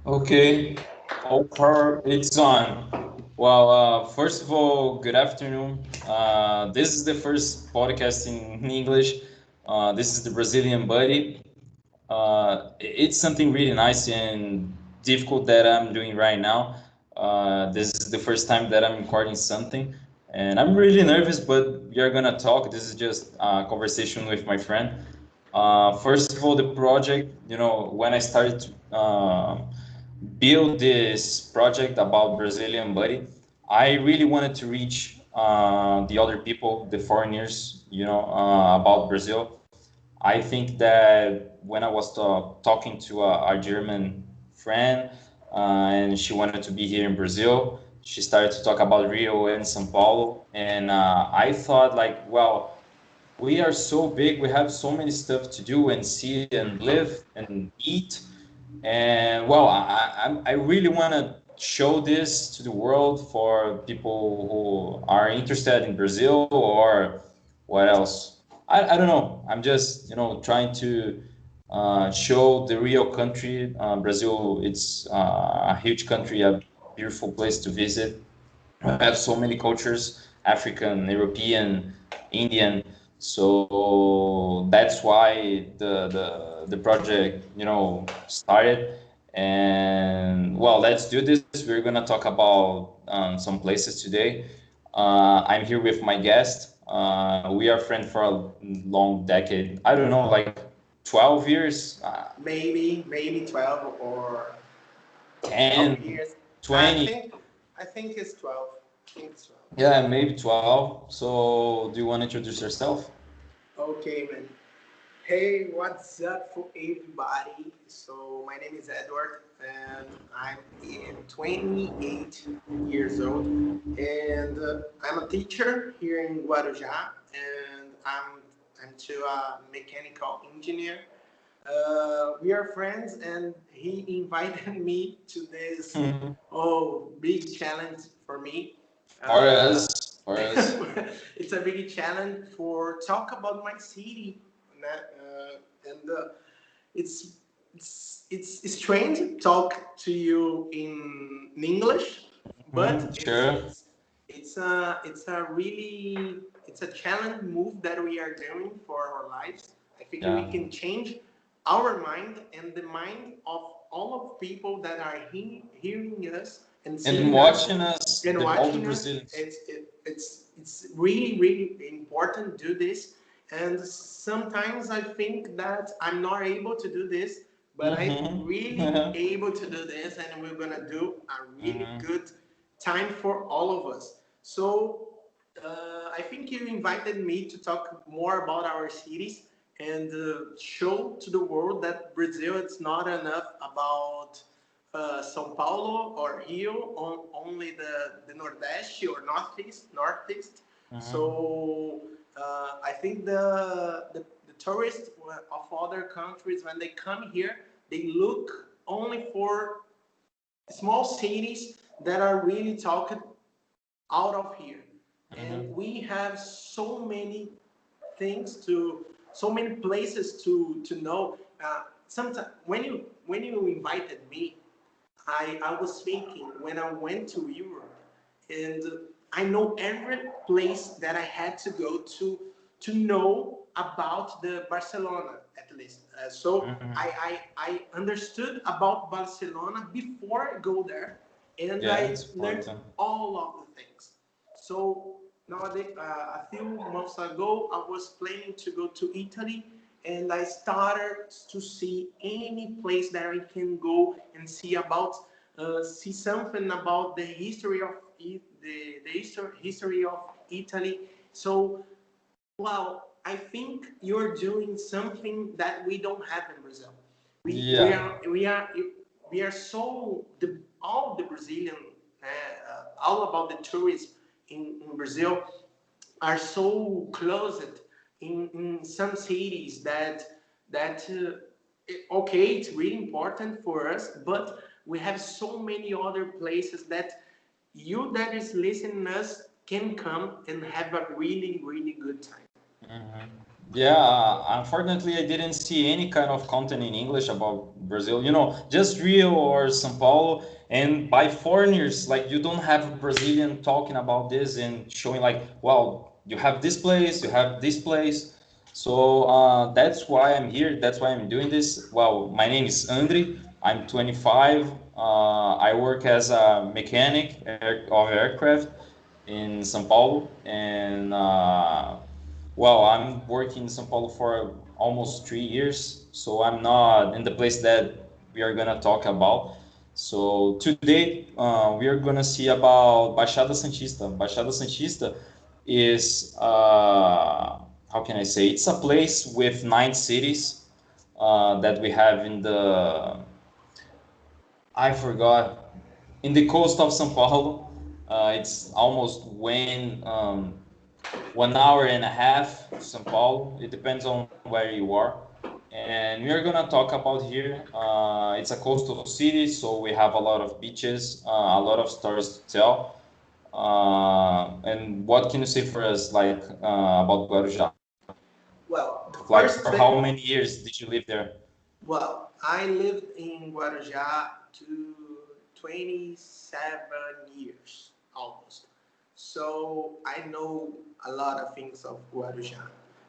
Okay, Oprah, it's on. Well, first of all, good afternoon. This is the first podcast in English. This is the Brazilian Buddy. It's something really nice and difficult that I'm doing right now. This is the first time that I'm recording something, and I'm really nervous, but we are gonna talk. This is just a conversation with my friend. First of all, the project, when I started to build this project about Brazilian Buddy, I really wanted to reach the other people, the foreigners, about Brazil. I think that when I was talking to a German friend, and she wanted to be here in Brazil, she started to talk about Rio and São Paulo, and I thought like, well, we are so big, we have so many stuff to do and see and live and eat, and well, I really want to show this to the world for people who are interested in Brazil or what else. I don't know. I'm just trying to show the real country. Brazil, it's a huge country, a beautiful place to visit. We have so many cultures: African, European, Indian. So that's why the project started. And well, let's do this. We're gonna talk about some places today. I'm here with my guest. We are friends for a long decade. I don't know, like 12 years, Maybe 12 or 12 10, years. I 20. think I think it's 12. I think it's 12. Yeah, maybe 12. So, do you want to introduce yourself? Okay, man. Hey, what's up for everybody? So my name is Eduart, and I'm 28 years old, and I'm a teacher here in Guarujá, and I'm to a mechanical engineer. We are friends, and he invited me to this big challenge for me. For Uh, us, for us. it's a big challenge for talk about my city, and it's, it's strange to talk to you in English, but Sure. it's a really it's a challenge move that we are doing for our lives. I think we Yeah. can change our mind and the mind of all of people that are hearing us and And seeing us watching us, and all the watching us. Brazilians. It's really important to do this. And sometimes I think that I'm not able to do this, but I'm really able to do this, and we're gonna do a really good time for all of us. So I think you invited me to talk more about our cities and show to the world that Brazil it's not enough about São Paulo or Rio, only the Nordeste or Northeast. So I think the tourists of other countries, when they come here, they look only for small cities that are really talking out of here. And we have so many things to, so many places to know. Sometimes when you invited me, I was thinking when I went to Europe, and I know every place that I had to go to know about the Barcelona at least. I understood about Barcelona before I go there, and Yeah, I it's learned important. all of the things. So nowadays, a few months ago, I was planning to go to Italy, and I started to see any place that I can go and see something about the history of history of Italy. So, well, I think you're doing something that we don't have in Brazil. We we Yeah. are we are we are so all the Brazilian all about the tourism in Brazil are so closed in some cities that okay, it's really important for us, but we have so many other places that you that is listening us can come and have a really good time. Yeah, unfortunately, I didn't see any kind of content in English about Brazil. You know, just Rio or São Paulo, and by foreigners, like you don't have a Brazilian talking about this and showing like, wow, you have this place, you have this place. So that's why I'm here. That's why I'm doing this. Well, my name is Andrey. I'm 25. I work as a mechanic of aircraft in São Paulo, and well, I'm working in São Paulo for almost 3 years, so I'm not in the place that we are gonna talk about. So today we are gonna see about Baixada Santista. Baixada Santista is how can I say? It's a place with 9 cities that we have in the I forgot in the coast of São Paulo. It's almost 1 hour and a half to São Paulo. It depends on where you are. And we are gonna talk about here. It's a coastal city, so we have a lot of beaches, a lot of stories to tell. And what can you say for us, like about Guarujá? Well, the Like, first for thing, how many years did you live there? well, I lived in Guarujá to 27 years almost. So I know a lot of things of Guarujá.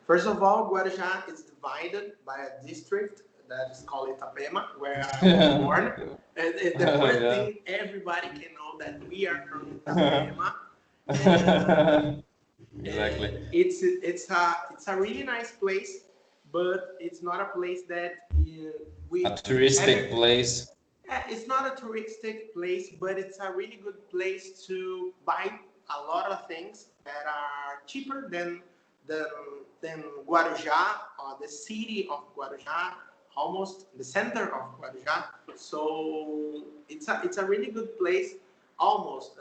First of all, Guarujá is divided by a district that is called Itapema, where I was born. And the first Yeah. thing everybody can know that we are from Itapema. And Exactly. it's a really nice place, but it's not a place that A we touristic every, place. it's not a touristic place, but it's a really good place to buy a lot of things that are cheaper than than Guarujá or the city of Guarujá, almost the center of Guarujá. So it's a really good place. Almost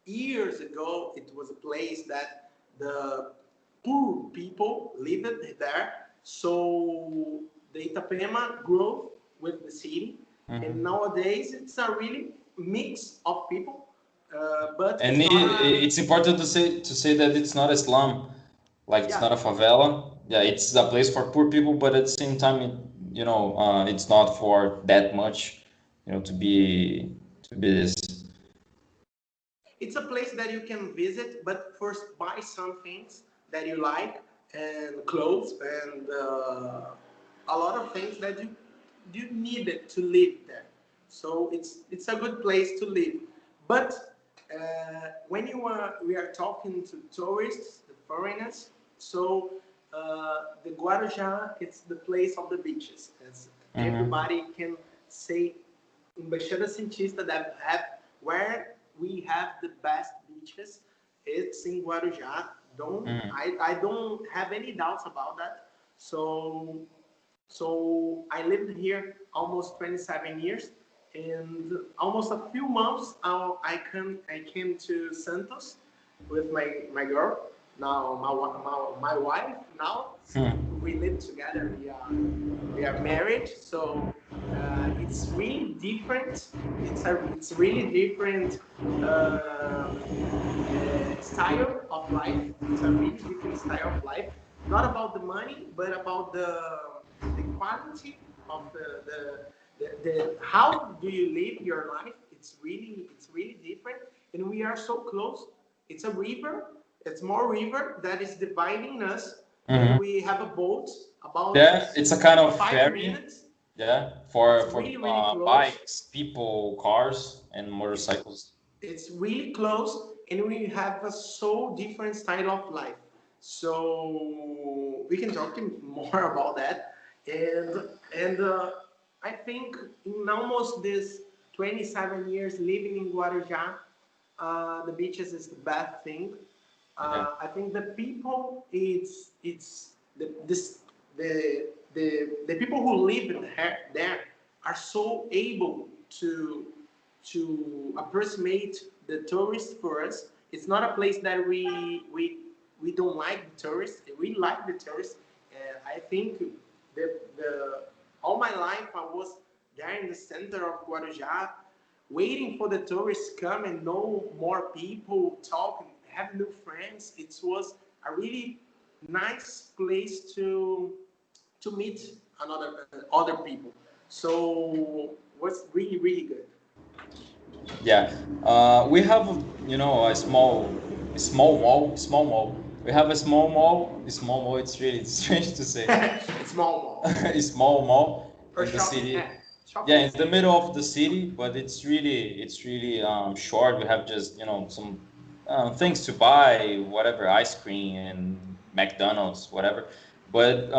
years ago, it was a place that the poor people lived there. So the Itapema grew with the city, and nowadays it's a really mix of people. But And it's not a it's important to say that it's not a slum, like it's yeah. not a favela. Yeah, it's a place for poor people, but at the same time, it's not for that much, to be this. It's a place that you can visit, but first buy some things that you like and clothes and a lot of things that you needed to live there. So it's a good place to live. But when we are talking to tourists, the foreigners, so the Guarujá, it's the place of the beaches. As everybody can say in Baixada Santista that have where we have the best beaches. It's in Guarujá. I don't have any doubts about that. So I lived here almost 27 years, and almost a few months I came to Santos with my girl. Now my wife now. We live together. We are married. So it's really different. It's really different style of life. It's a really different style of life. Not about the money, but about the quality of the how do you live your life. It's really different, and we are so close. It's a river. It's more river that is dividing us, and we have a boat about Yeah, it's a kind of five ferry. minutes. Yeah, It's for really close. bikes, people, cars, and motorcycles. It's really close, and we have a so different style of life. So we can talk more about that. And I think in almost this 27 years living in Guarujá, the beaches is the best thing. I think the people, it's the this the people who live there are so able to approximate the tourists for us. It's not a place that we don't like the tourists. We like the tourists. I think the all my life I was there in the center of Guarujá, waiting for the tourists come and know more people, talk, and have new friends. It was a really nice place to meet other people. So was really good. Yeah, we have a small mall. We have a small mall. A small mall. It's really strange to say. Small mall. A small mall Or in the shopping, city. shopping Yeah, in the center. middle of the city, but it's really short. We have just some things to buy, whatever, ice cream and McDonald's, whatever. But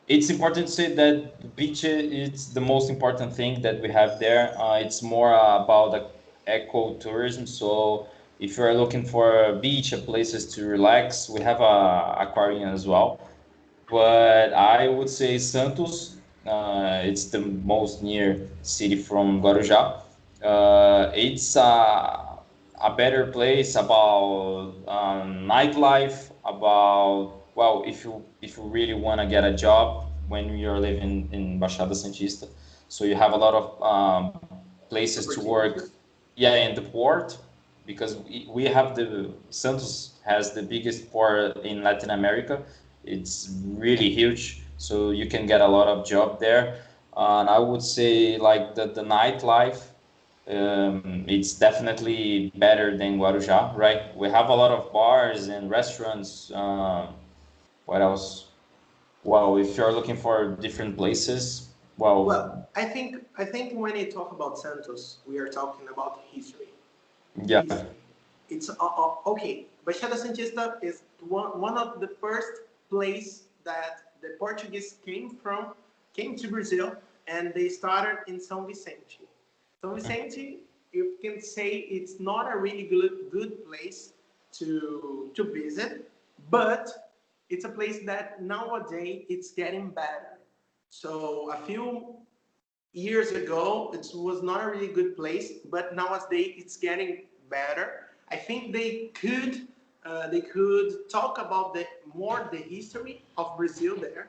it's important to say that the beach is the most important thing that we have there. It's more about the eco-tourism. So if you're looking for a beach, places to relax, we have a aquarium as well. But I would say Santos, it's the most near city from Guarujá. It's a better place about nightlife, about, well, if you really want to get a job when you're living in Baixada Santista. So you have a lot of places to work, yeah, in the port, because we have the Santos has the biggest port in Latin America. It's really huge, so you can get a lot of job there. And I would say like the nightlife, it's definitely better than Guarujá, right? We have a lot of bars and restaurants. What else? Well, if you're looking for different places, well, Well, I think when you talk about Santos, we are talking about history. yeah. History. It's okay. Baixada Santista is one of the first place that the Portuguese came to Brazil, and they started in São Vicente. São Vicente, you can say it's not a really good place to visit, but it's a place that nowadays it's getting better. So a few years ago it was not a really good place, but nowadays it's getting better. I think they could talk about the history of Brazil there,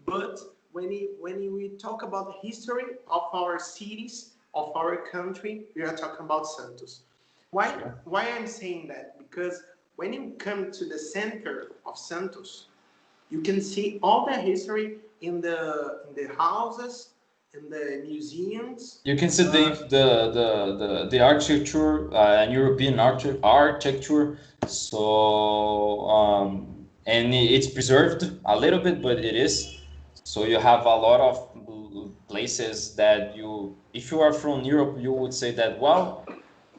but when we talk about the history of our cities, of our country, we are talking about Santos. Why I'm saying that? Because when you come to the center of Santos, you can see all the history in the houses, in the museums. You can see the architecture, and European architecture. So and it's preserved a little bit, but it is. So you have a lot of places that if you are from Europe, you would say that, well,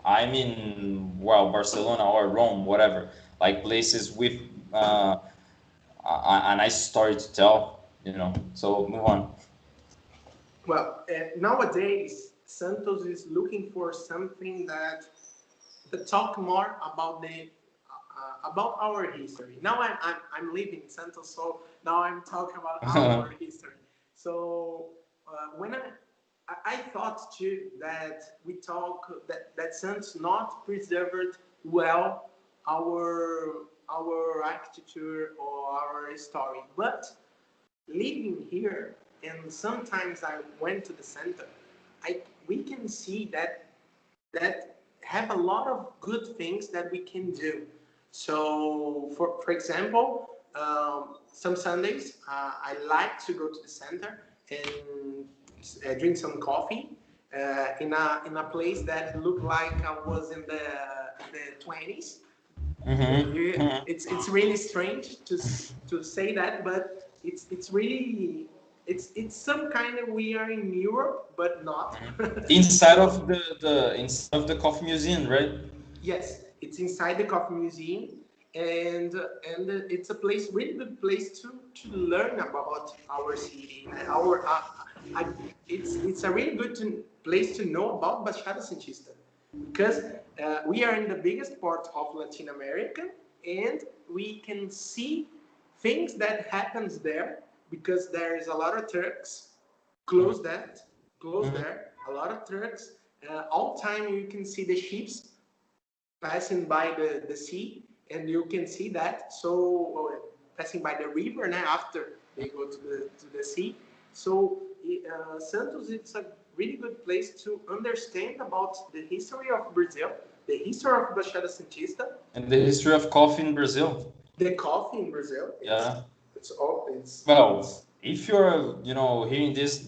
I'm in, well, Barcelona or Rome, whatever, like places with a nice story to tell. So move on. Well, nowadays Santos is looking for something that talk more about the about our history. Now I'm living in Santos, so now I'm talking about our history. So when I thought too that we talk that Santos not preserved well our architecture or our story, but living here, and sometimes I went to the center, we can see that have a lot of good things that we can do. So, for example, some Sundays I like to go to the center and drink some coffee in a place that looked like I was in the 20s. Mm-hmm. It's really strange to say that, but it's really it's some kind of, we are in Europe, but not. Inside of the coffee museum, right? Yes, it's inside the coffee museum, and it's a really good place to learn about our city. It's a really good place to know about Baixada Santista, because we are in the biggest part of Latin America, and we can see things that happens there, because there is a lot of trucks close that close there, a lot of trucks. All time you can see the ships passing by the sea, and you can see that. So passing by the river, and after they go to the sea. So Santos, it's a really good place to understand about the history of Brazil, the history of Baixada Santista, And the history of coffee in Brazil. The coffee in Brazil. Yeah. It's well. If you're hearing this,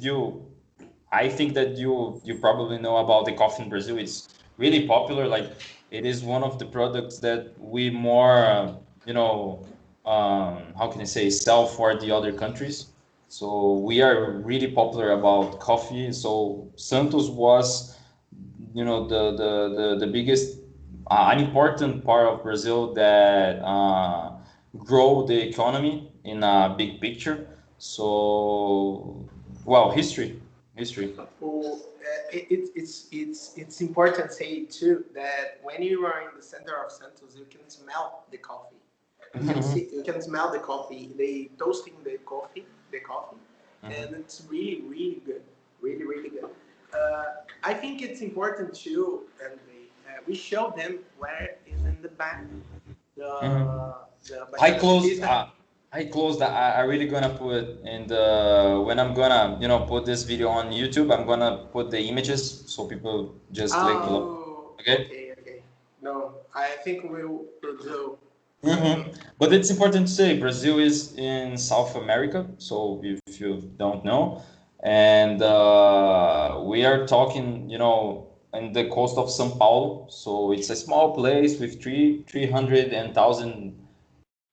I think that you probably know about the coffee in Brazil. It's really popular. Like it is one of the products that we more how can I say, sell for the other countries. So we are really popular about coffee. So Santos was the biggest an important part of Brazil that grow the economy in a big picture. So well, history. Well, it's important to say too that when you are in the center of Santos, you can smell the coffee. You can smell the coffee. They toasting the coffee, and it's really, really good, really, really good. I think it's important too, and we show them where is in the back. I closed. I really gonna put in the when I'm gonna put this video on YouTube. I'm gonna put the images so people just click below. Okay. No, I think we'll do. But it's important to say Brazil is in South America, so if you don't know, and we are talking, in the coast of São Paulo. So it's a small place with 300,000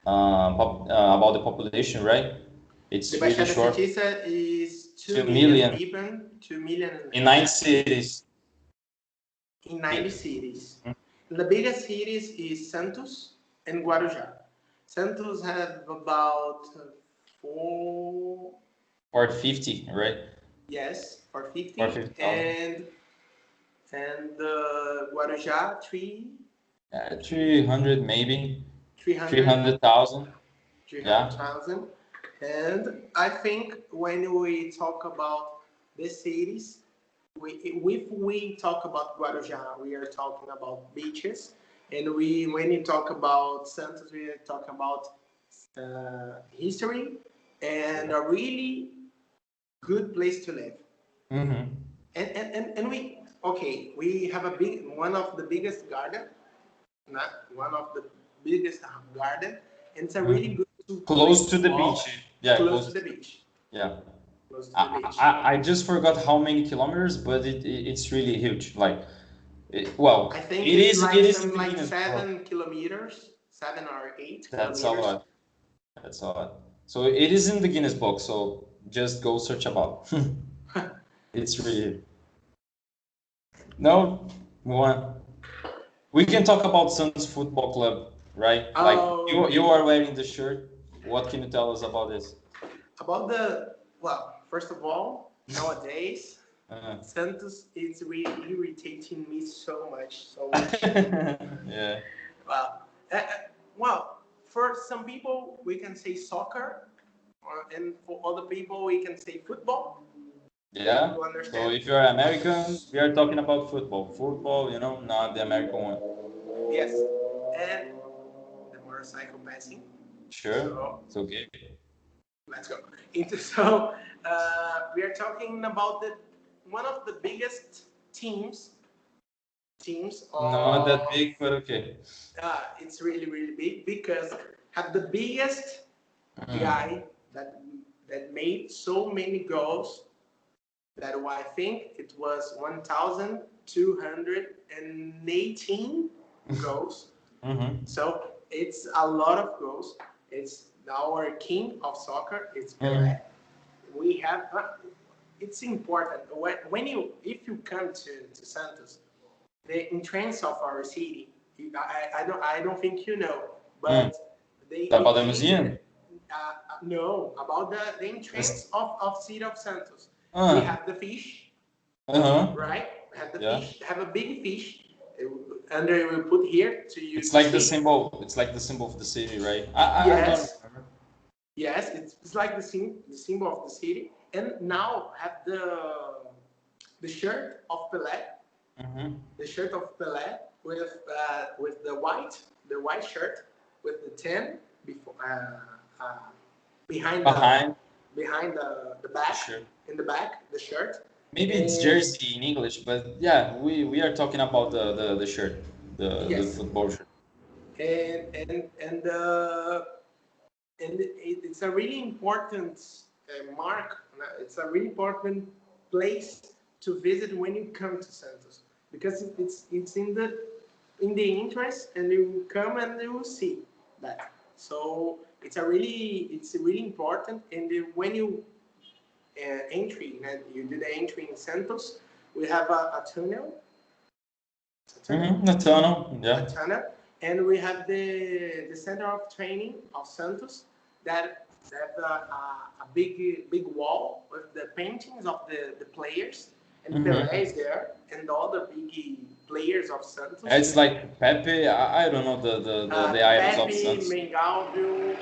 about the population, right? It's the really Baixada short. Santista is 2 million people, 2 million in 9 cities. In 90 cities. The biggest cities is Santos and Guarujá. Santos have about 450, right? Yes, 450. 450,000. And Guarujá 300 maybe. 300,000. 300,000. And I think when we talk about the cities, if we talk about Guarujá, we are talking about beaches, and when you talk about Santos, we are talking about history and a really good place to live. And we have one of the biggest garden, and it's a really good close to the beach. Yeah, close to the beach. Yeah. I just forgot how many kilometers, but it's really huge. Like, I think it is like 7 kilometers, 7 or 8 That's kilometers. That's a lot. So it is in the Guinness Book. So just go search about. It's really no one. We can talk about Santos Football Club, right? Like you are wearing the shirt. What can you tell us about this? First of all, nowadays, Santos is really irritating me so much. Yeah. For some people, we can say soccer, and for other people, we can say football. Yeah. So if you're American, we are talking about football. Football, not the American one. Yes. And the motorcycle passing. Sure. It's okay. Let's go. So we are talking about one of the biggest teams. Not that big, but okay. It's really, really big because have the biggest guy that made so many goals that I think it was 1,218 goals. So it's a lot of goals. It's our king of soccer. It's Pelé. We have. It's important if you come to Santos, the entrance of our city. I don't think you know, but about the museum. No, about the entrance of city of Santos. We have the fish. Right. Have the fish. Have a big fish. Andrey will put here to use. It's like the symbol. It's like the symbol of the city, right? Yes. Yes, it's like the symbol of the city. And now have the shirt of Pelé. The shirt of Pelé with the white shirt with the 10 behind the back. Sure. In the back, the shirt. Maybe it's jersey in English, but yeah, we are talking about the shirt, the football shirt. and it's a really important mark. It's a really important place to visit when you come to Santos, because it's in the interest, and you come and you will see that. So it's really important. And when you you do the entry in Santos, we have a tunnel. The tunnel, yeah. A tunnel, and we have the center of training of Santos that a big wall with the paintings of the players, and Pelé is there, and all the big players of Santos. It's like Pepe. I don't know the items of Santos. Pepe, Mengalvio,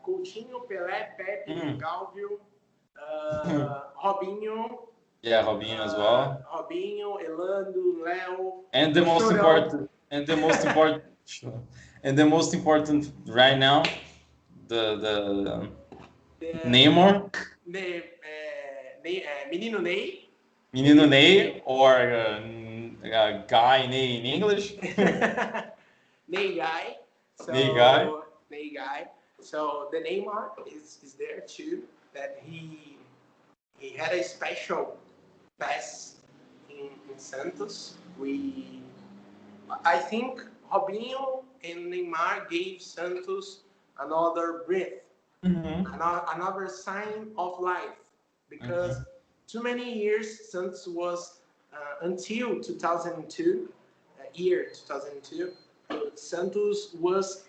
Coutinho, Pelé, Pepe, Mengalvio, Robinho. Yeah, Robinho as well. Robinho, Elando, Leo. And the most important, right now, the Neymar. Menino Ney. Menino Ney, or Guy Ney in English. Ney Guy. Ney Guy. Ney Guy. So the Neymar is there too. That he had a special pass in Santos. I think Robinho and Neymar gave Santos another breath, another sign of life, because too many years Santos was until 2002, year 2002, Santos was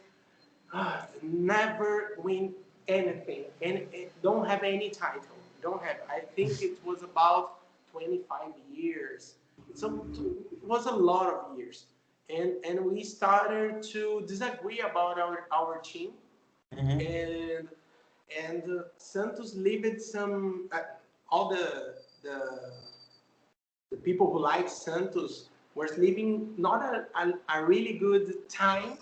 never win anything, and don't have any title. Don't have. I think it was about 25 years. So it was a lot of years, and we started to disagree about our team, and Santos lived some all the people who like Santos were living not a really good time,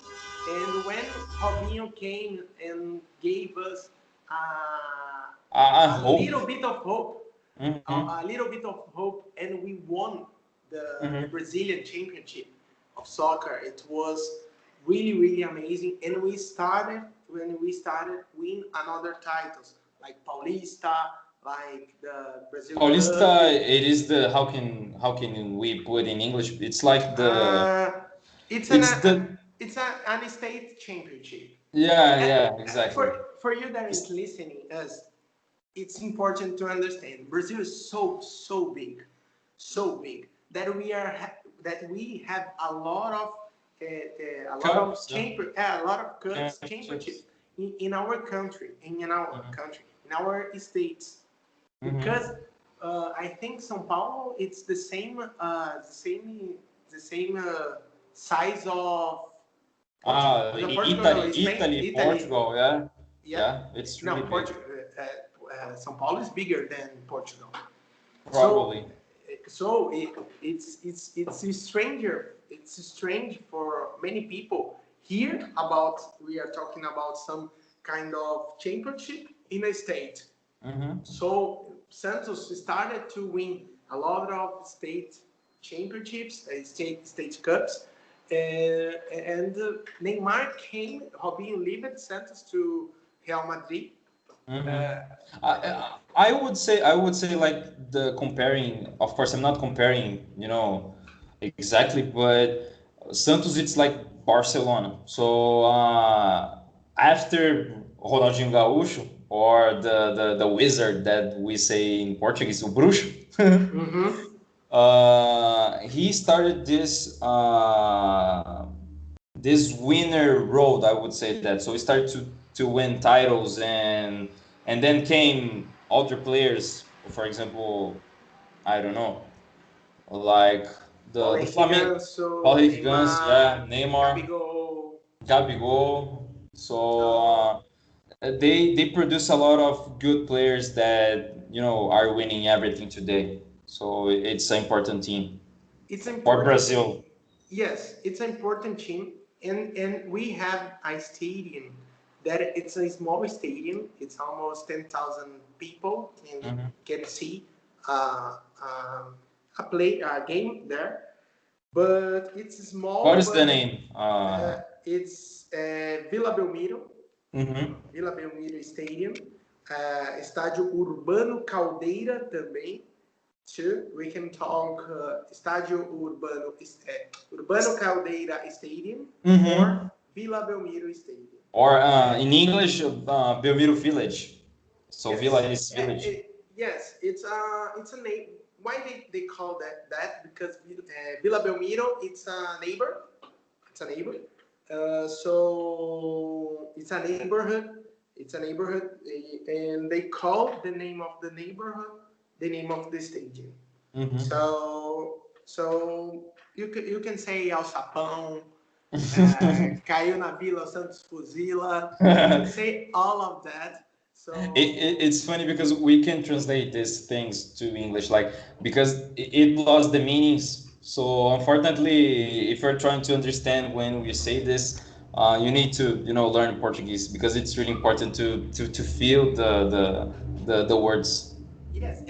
and when Robinho came and gave us a little bit of hope. A little bit of hope, and we won the Brazilian Championship of soccer. It was really amazing, and we started win another titles like Paulista, like the Brazil. Paulista, it is the how can we put in English? It's like the it's an state championship. Yeah, exactly. For you that is listening us, it's important to understand Brazil is so big that we have a lot of championships in our country, in our states, because I think São Paulo it's the same size of Italy, Portugal, yeah, it's really big. São Paulo is bigger than Portugal. Probably. So it's stranger. It's strange for many people here we are talking about some kind of championship in a state. So Santos started to win a lot of state championships, state cups, and Neymar came. Robinho left Santos to Real Madrid. I would say like the comparing. Of course, I'm not comparing, exactly, but Santos it's like Barcelona. So after Ronaldinho Gaúcho, or the wizard that we say in Portuguese, o bruxo. He started this winner road, I would say that. So he started to win titles, and then came other players. For example, I don't know, like the Flamengo, Paulo Ganso, Neymar, Gabigol. So they produce a lot of good players that are winning everything today. So it's an important team. It's important for Brazil. Yes, it's an important team, and we have a stadium that it's a small stadium. It's almost 10,000 people can see a game there. but it's small. What is the name? It's Vila Belmiro. Mm-hmm. Vila Belmiro Stadium. Estádio Urbano Caldeira também. Too. We can talk Estádio Urbano Caldeira Stadium or Vila Belmiro Stadium. Or in English, Belmiro Village. So yes. Villa is village. Yes, it's a name. Why they call that? Because Vila Belmiro, it's a neighbor. It's a neighbor. So it's a neighborhood. It's a neighborhood, and they call the name of the neighborhood the name of the stadium. Mm-hmm. So you can say Alçapão, CAIU na Vila, Santos FUZILA. You can say all of that. So it's funny because we can translate these things to English, like because it lost the meanings. So unfortunately, if you're trying to understand when we say this, you need to learn Portuguese, because it's really important to feel the words. Yes,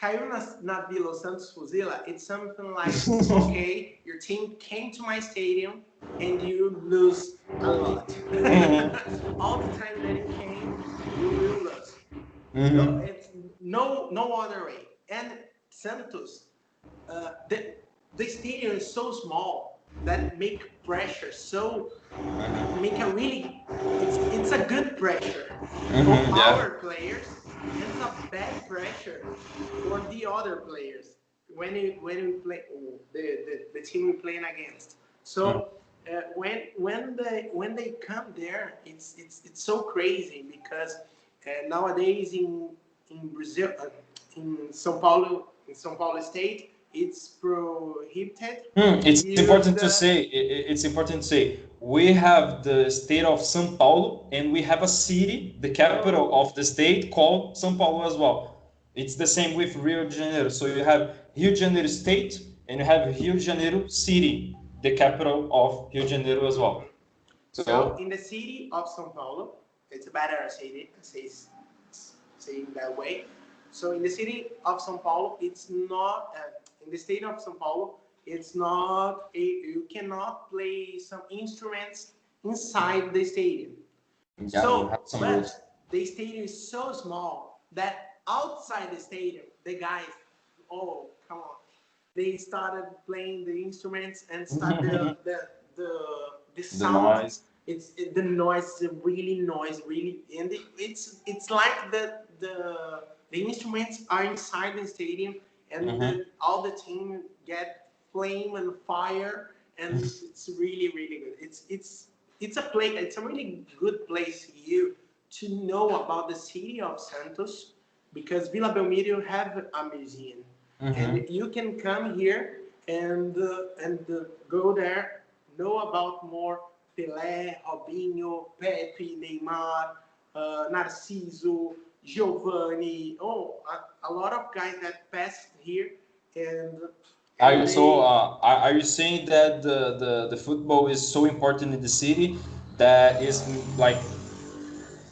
CAIU na Vila Santos FUZILA. It's something like, okay, your team came to my stadium and you lose a lot. All the time that you came, you will lose. Mm-hmm. No, it's no other way. And Santos, the stadium is so small that make pressure make a really it's a good pressure for our players, and it's a bad pressure for the other players when we play the team we're playing against. So when they come there, it's so crazy, because nowadays in Brazil, in São Paulo State, it's prohibited. It's important to say we have the state of São Paulo, and we have a city, the capital of the state, called São Paulo as well. It's the same with Rio de Janeiro. So you have Rio de Janeiro State, and you have Rio de Janeiro City, the capital of Rio de Janeiro as well. So in the city of São Paulo, it's better saying that way. So in the city of São Paulo, it's not. In the state of São Paulo, it's not. You cannot play some instruments inside the stadium. Yeah, but the stadium is so small that outside the stadium, the guys, come on, they started playing the instruments and started the sound. The noise, and it's like the instruments are inside the stadium, and all the team get flame and fire, and it's really good. It's a really good place here to know about the city of Santos, because Vila Belmiro have a museum, and you can come here and go there, know about more Pelé, Robinho, Pepe, Neymar, Narciso, Giovanni. A lot of guys that passed here. And are you saying that the football is so important in the city that is like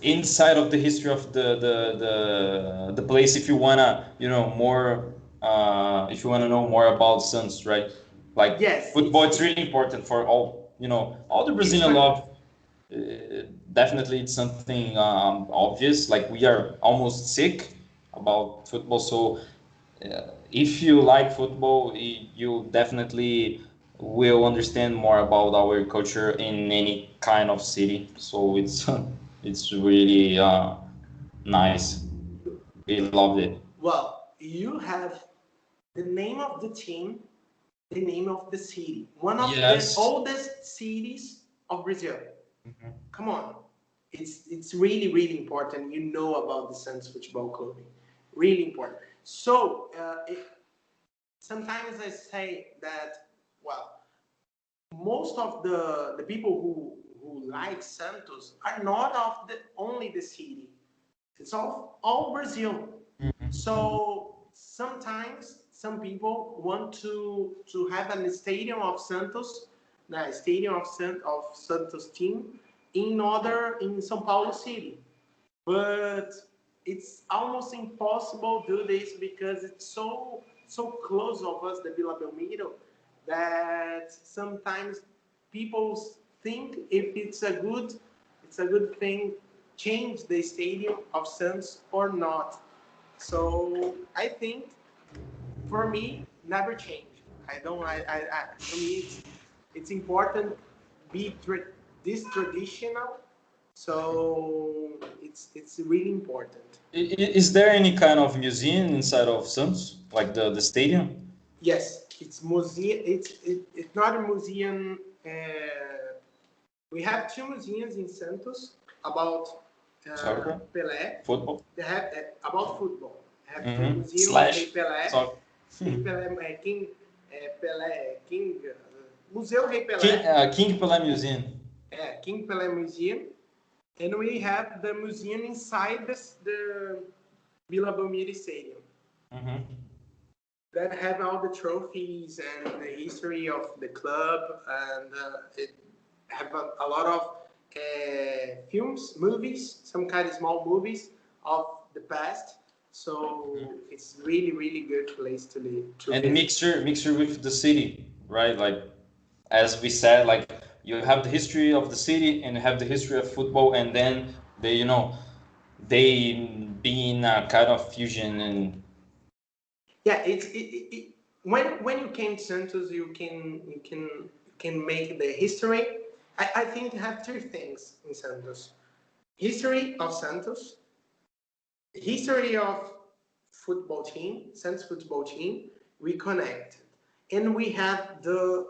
inside of the history of the place, if you wanna more if you wanna know more about Santos, right? Like, yes, football it's really important for all the Brazilian love. Definitely it's something obvious, like we are almost sick about football, so if you like football, you definitely will understand more about our culture in any kind of city. So it's really nice. We loved it. Well, you have the name of the team, the name of the city, one of the oldest cities of Brazil. Come on, it's really important. You know about the Santos Football Club, really important. So sometimes I say that, well, most of the people who like Santos are not of only the city. It's all Brazil. So sometimes some people want to have a stadium of Santos, the stadium of Santos team in São Paulo City, but it's almost impossible to do this because it's so close of us, the Vila Belmiro, that sometimes people think if it's a good thing, change the stadium of Santos or not. So I think for me, never change. I don't. For me, it's important be this traditional. So it's really important. Is there any kind of museum inside of Santos, like the stadium? Yes, it's museum. It's not a museum. We have two museums in Santos about Soccer, Pelé. football. They have about football. They have two museums. Slash Pelé. soccer. Rei Pelé, King Pelé, King Museu Rei Pelé. King Pelé Museum. King Pelé Museum, and we have the museum inside the Vila Belmiro Stadium. That have all the trophies and the history of the club, and it have a lot of films, movies, some kind of small movies of the past. So it's really, really good place to live. And mixture with the city, right? Like as we said, like you have the history of the city and you have the history of football, and then they being a kind of fusion. And yeah, when you came to Santos, you can make the history. I think you have three things in Santos: history of Santos, history of football team, Santos football team. We connect, and we have the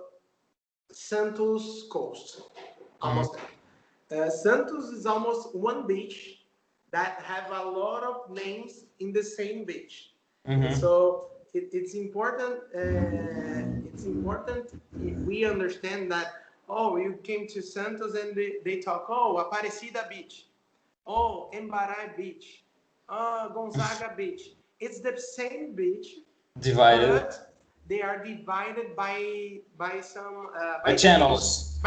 Santos coast. Almost. Santos is almost one beach that have a lot of names in the same beach. So it's important. It's important if we understand that. Oh, you came to Santos and they talk. Oh, Aparecida Beach. Oh, Embarai Beach. Oh, Gonzaga Beach. It's the same beach, divided. But they are divided by some by channels.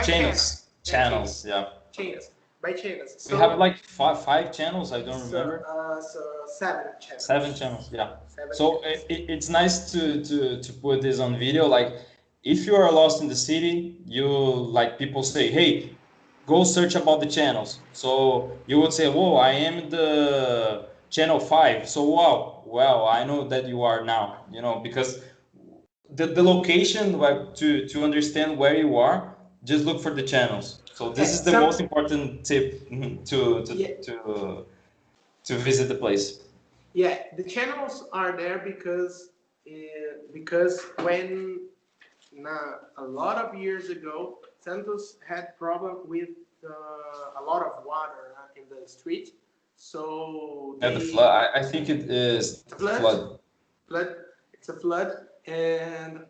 Channels. Yeah. Channels. By channels. So we have like five channels. I don't remember. So 7 channels. 7 channels. Yeah. So it's nice to put this on video. Like, if you are lost in the city, you like people say, hey, go search about the channels. So you would say, whoa, I am the channel 5. So wow, well, I know that you are now, because the location, like to understand where you are, just look for the channels. So this is the most important tip to visit the place. Yeah, the channels are there because when a lot of years ago, Santos had problem with a lot of water in the street. So the flood. I think it is flood. It's a flood, and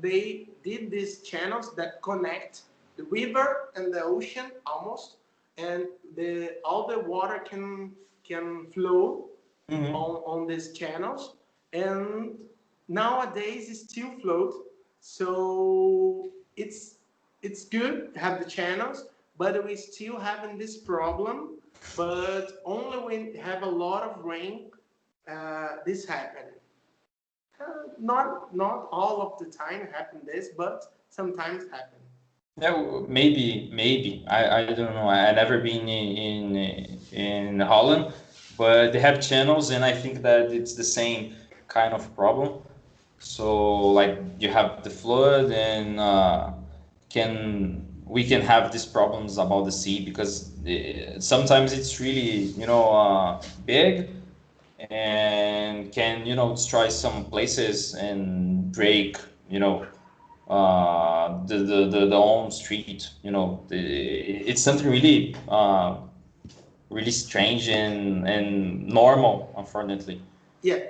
they did these channels that connect the river and the ocean almost, and all the water can flow on these channels, and nowadays it still float. So it's good to have the channels, but we still having this problem. But only when have a lot of rain, this happen. Not all of the time happen this, but sometimes happen. Yeah, maybe. I don't know. I never been in Holland, but they have channels, and I think that it's the same kind of problem. So like you have the flood, and we can have these problems about the sea, because sometimes it's really big, and can destroy some places and break the own street. It's something really really strange and normal, unfortunately. Yeah.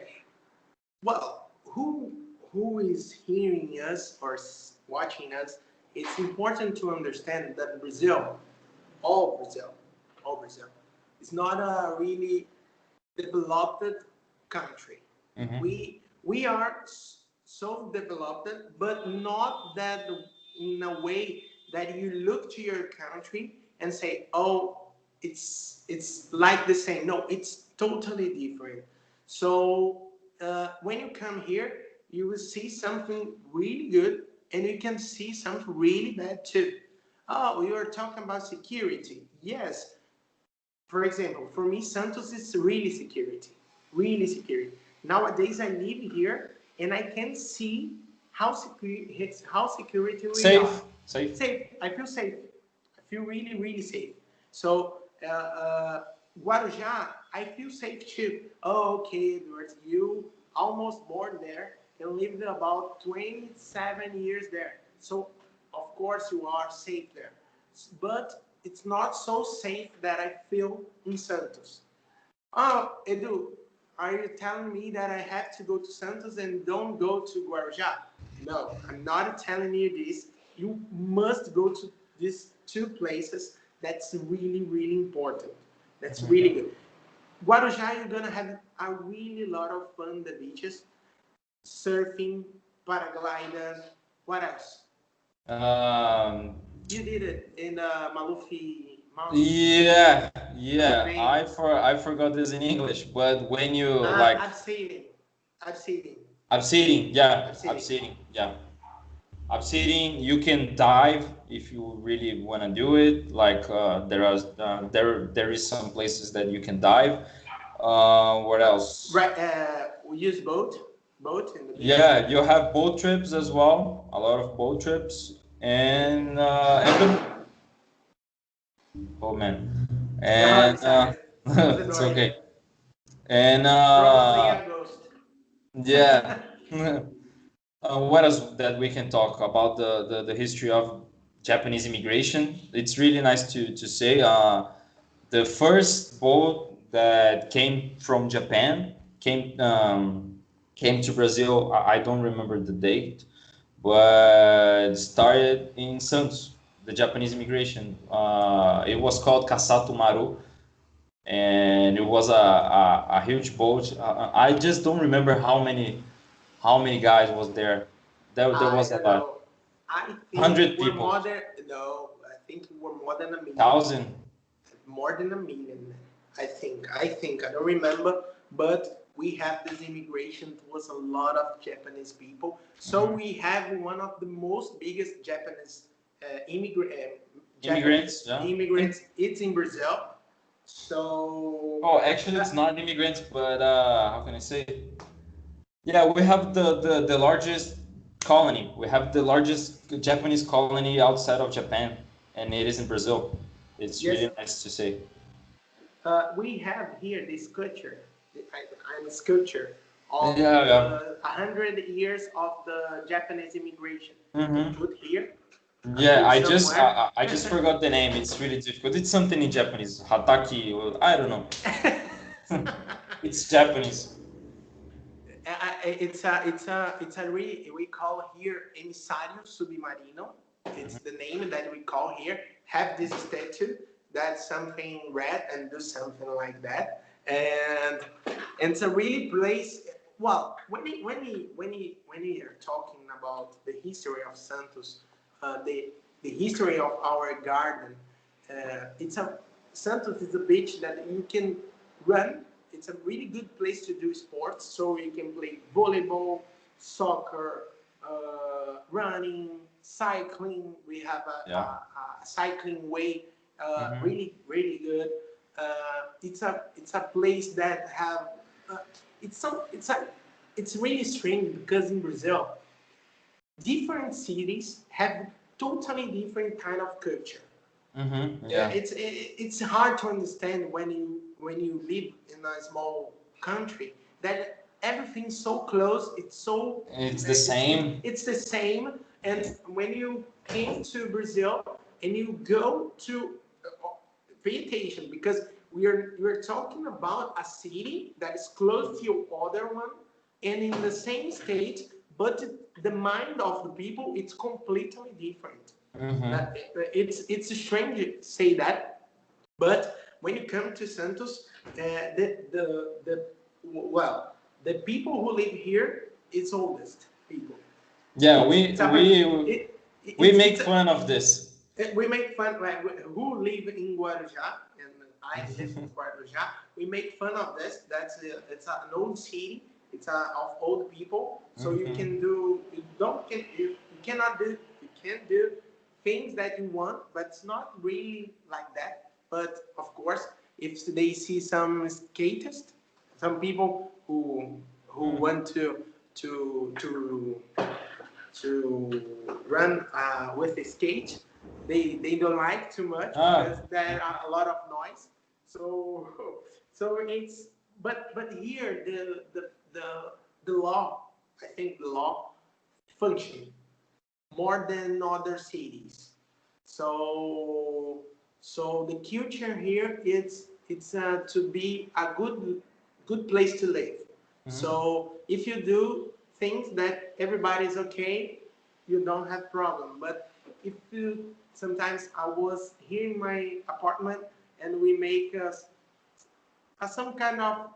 Well, who is hearing us or watching us? It's important to understand that all Brazil, is not a really developed country. We are so developed, but not that in a way that you look to your country and say, oh, it's like the same. No, it's totally different. So when you come here, you will see something really good and you can see something really bad too. Oh, you are talking about security. Yes. For example, for me, Santos is really security. Really security. Nowadays, I live here, and I can see how security we are. Safe. I feel safe. I feel really, really safe. So, Guarujá, I feel safe too. Oh, okay, Eduart, you almost born there and lived about 27 years there. So, of course, you are safe there. But it's not so safe that I feel in Santos. Oh, Edu, are you telling me that I have to go to Santos and don't go to Guarujá? No, I'm not telling you this. You must go to these two places. That's really, really important. That's really good. Guarujá, you're gonna have a really lot of fun on the beaches, surfing, paragliding. What else? You did it in Malufi Mountain. Yeah. I forgot this in English, but when you like abseiling. yeah, abseiling, you can dive if you really want to do it. Like there is some places that you can dive. What else? Right. We use boat in the beach. Yeah, you have boat trips as well. A lot of boat trips, and oh man, and it's okay. And probably a ghost. Yeah. What else that we can talk about the history of Japanese immigration? It's really nice to say. The first boat that came from Japan came to Brazil. I don't remember the date, but started in Santos. The Japanese immigration. It was called Kasato Maru, and it was a huge boat. I just don't remember how many guys was there. There was a lot. I think 100 people. I think we're more than a million. 1,000. More than a million. I think. I don't remember, but we have this immigration towards a lot of Japanese people. So we have one of the most biggest Japanese immigrants. It's in Brazil. So. Oh, actually, it's not immigrants, but how can I say? Yeah, we have the largest colony. We have the largest Japanese colony outside of Japan, and it is in Brazil. It's really nice to say. We have here this sculpture. I'm a sculpture of 100 years of the Japanese immigration. Put here. Yeah, I just forgot the name. It's really difficult. It's something in Japanese. Hataki, or I don't know. It's Japanese. It's a we call here emissário submarino. It's the name that we call here. Have this statue that's something red and do something like that, and it's a really place. Well, when we are talking about the history of Santos, the history of our garden, Santos is a beach that you can run. It's a really good place to do sports, so you can play volleyball, soccer, running, cycling. We have a cycling way, really, really good. It's a place that have it's really strange because in Brazil, different cities have totally different kind of culture. It's hard to understand when you live in a small country that everything's so close. It's the same. It's the same. And when you came to Brazil and you go to pay attention, because we're talking about a city that is close to other one and in the same state, but the mind of the people it's completely different. It's strange to say that, but when you come to Santos, the people who live here is oldest people. Yeah, we make fun of this. We make fun like who live in Guarujá, and I live in Guarujá. We make fun of this. It's an old city. It's of old people, so you can do. You you can do things that you want, but it's not really like that. But of course, if they see some skaters, some people who want to run with the skate, they don't like too much because there are a lot of noise. So it's but here the law, I think the law function more than other cities. So the culture here it's to be a good place to live. So if you do things that everybody's okay, you don't have problem. But if you sometimes I was here in my apartment and we make some kind of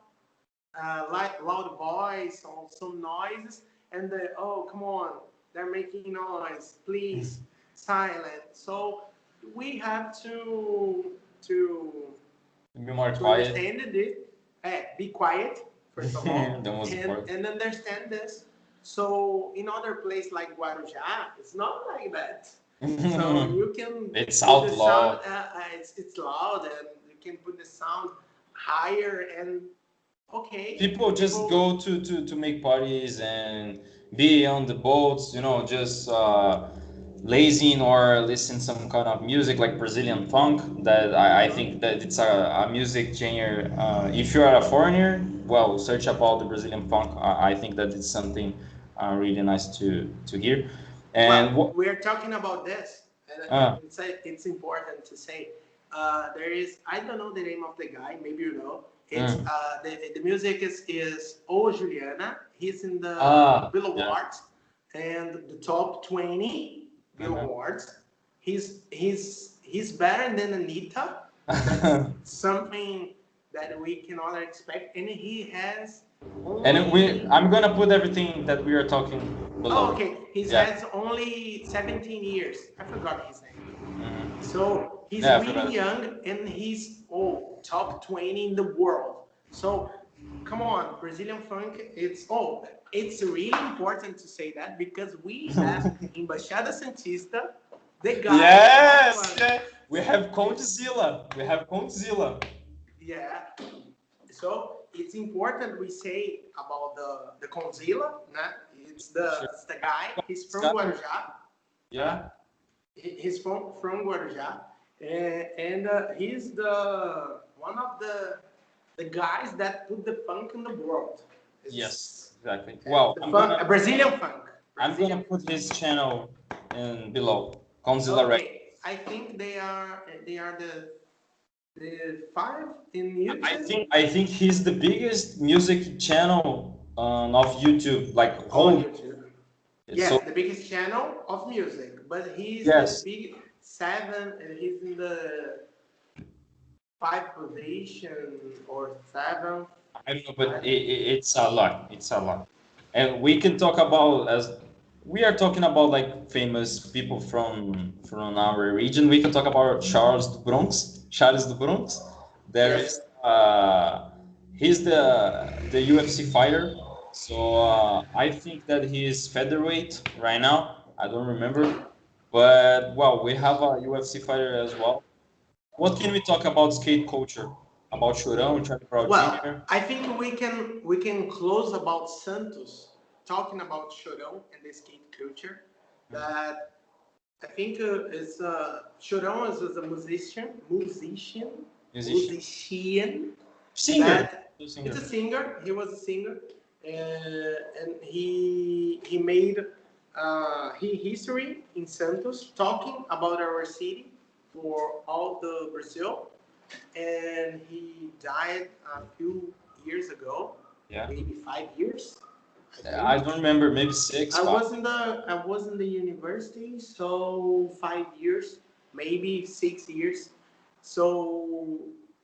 like loud voice or some noises, and oh come on, they're making noise, please silent. So we have to be more to quiet. understand it. Be quiet first of all, and understand this. So in other place like Guarujá, it's not like that. So you can it's put outlaw. The sound, it's loud, and you can put the sound higher and okay. People just go to make parties and be on the boats, you know, just lazing or listen some kind of music like Brazilian funk. That I think that it's a music genre. If you're a foreigner, well, search about the Brazilian funk. I think that it's something really nice to hear. And well, we are talking about this, and it's important to say there is, I don't know the name of the guy, maybe you know. It's the music is Juliana. He's in the Billboard and the top 20 Billboards. He's better than Anita. That's something that we cannot expect, and he has. I'm gonna put everything that we are talking below. Oh, okay. He has only 17 years. I forgot his name. So he's really young, and he's top 20 in the world. So come on, Brazilian funk. It's really important to say that because we have in Baixada Santista the guy. Yes, we have Kondzilla. Yeah. So it's important we say about the Kondzilla. It's the guy. He's from Guarujá. Yeah. He's from Guarujá, and he's the one of the guys that put the funk in the world. Yes, exactly. Well, a Brazilian funk. I'm gonna put his channel in below. Kondzilla Records. I think they are the 5 in YouTube. I think he's the biggest music channel of YouTube, like whole YouTube. Yeah, the biggest channel of music, but he's the big 7, and he's in the 5th position or 7th. I don't know, but it's a lot. It's a lot, and we can talk about as we are talking about like famous people from our region. We can talk about Charles do Bronx. There is he's the UFC fighter. So I think that he is featherweight right now. I don't remember, but well, we have a UFC fighter as well. What can we talk about skate culture? About Chorão, Charlie Brown Jr. I think we can close about Santos, talking about Chorão and the skate culture. That I think is Chorão is a musician. Singer. He's a singer. He was a singer, and he made history in Santos, talking about our city for all the Brazil. And he died a few years ago. Yeah. Maybe 5 years. I don't remember. Maybe 6. I was in the university, so 5 years, maybe 6 years. So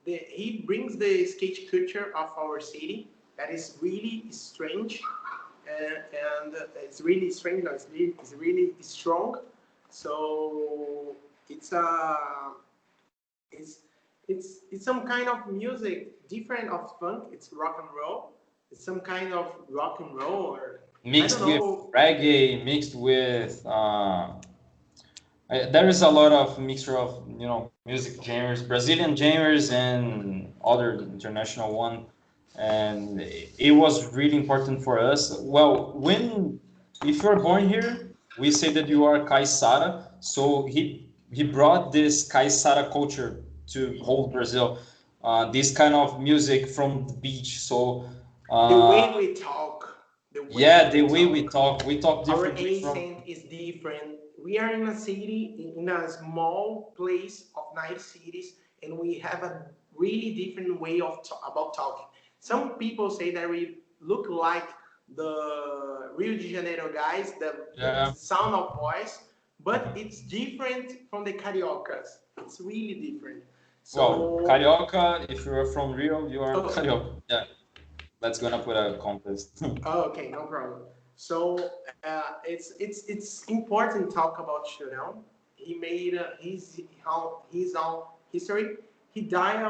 he brings the skate culture of our city that is really strange, and it's really strange. No, it's really strong. So it's some kind of music different of funk. It's rock and roll. It's some kind of rock and roll, or mixed with reggae, mixed with there is a lot of mixture of music genres, Brazilian genres and other international one, and it was really important for us. Well, if you're born here, we say that you are Caiçara, so he brought this Caiçara culture to whole Brazil. This kind of music from the beach, so the way we talk. The way we talk differently. Our accent is different. We are in a city, in a small place of 9 cities, and we have a really different way about talking. Some people say that we look like the Rio de Janeiro guys, the sound of voice, but it's different from the Cariocas. It's really different. So, well, Carioca, if you're from Rio, you are Carioca. Yeah. That's gonna put a contest. Okay, no problem. So it's important to talk about Chorão. He made his own history. He died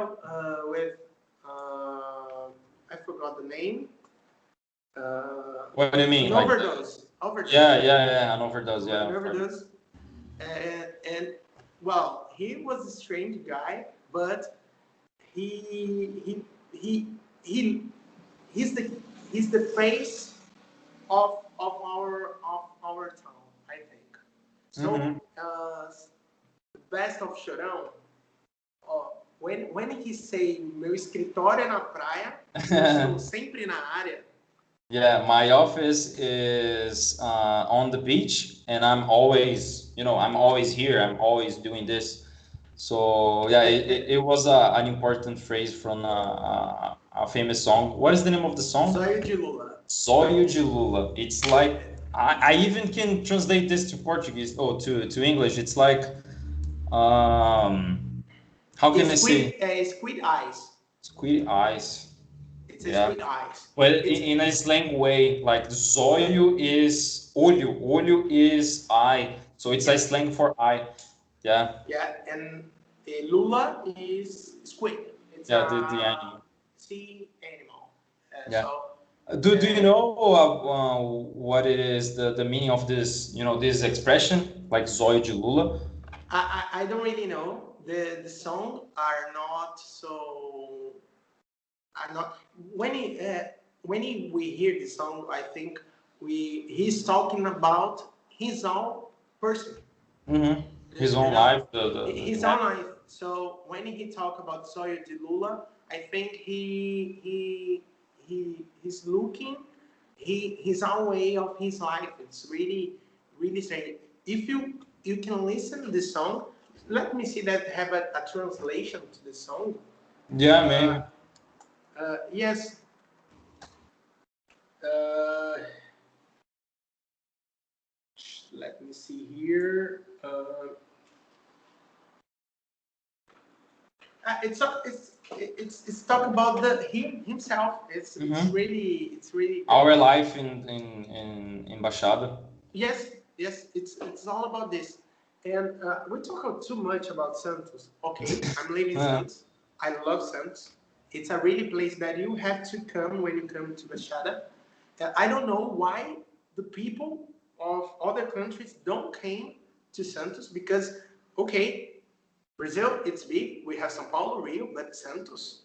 with I forgot the name. What do you mean? An overdose. Overdose. Yeah, an overdose. Yeah. An overdose. And well, he was a strange guy, but he's the face of our town, I think. So the best of Chorão, when he say meu escritório é na praia, eu estou sempre na área. Yeah, my office is on the beach, and I'm always here. I'm always doing this. So yeah, it was an important phrase from a famous song. What is the name of the song? Zóio de Lula. Zóio de Lula. It's like I even can translate this to Portuguese. To English. It's like how can I say? Squid eyes. Squid eyes. It's a squid eyes. Well, in a slang way, like zóio is olho. Olho is eye. So it's a slang for eye. Yeah. Yeah, and Lula is squid. It's the animal. Sea animal. Yeah. So, do you know what it is, the meaning of this, this expression, like Zóio de Lula? I don't really know. The song are not so. I'm not when we hear the song, I think he's talking about his own person. Mm-hmm. His own life. His own life. So when he talk about Zóio de Lula, I think he's looking his own way of his life. It's really really strange. If you can listen to the song, let me see that have a translation to the song. Yeah, maybe. Yes. Let me see here. It's talk about himself. It's really our life in Baixada. Yes, it's all about this. And we talk too much about Santos. Okay, I'm leaving Santos. I love Santos. It's a really place that you have to come when you come to Baixada. I don't know why the people of other countries don't came to Santos because, okay, Brazil, it's big. We have São Paulo, Rio, but Santos,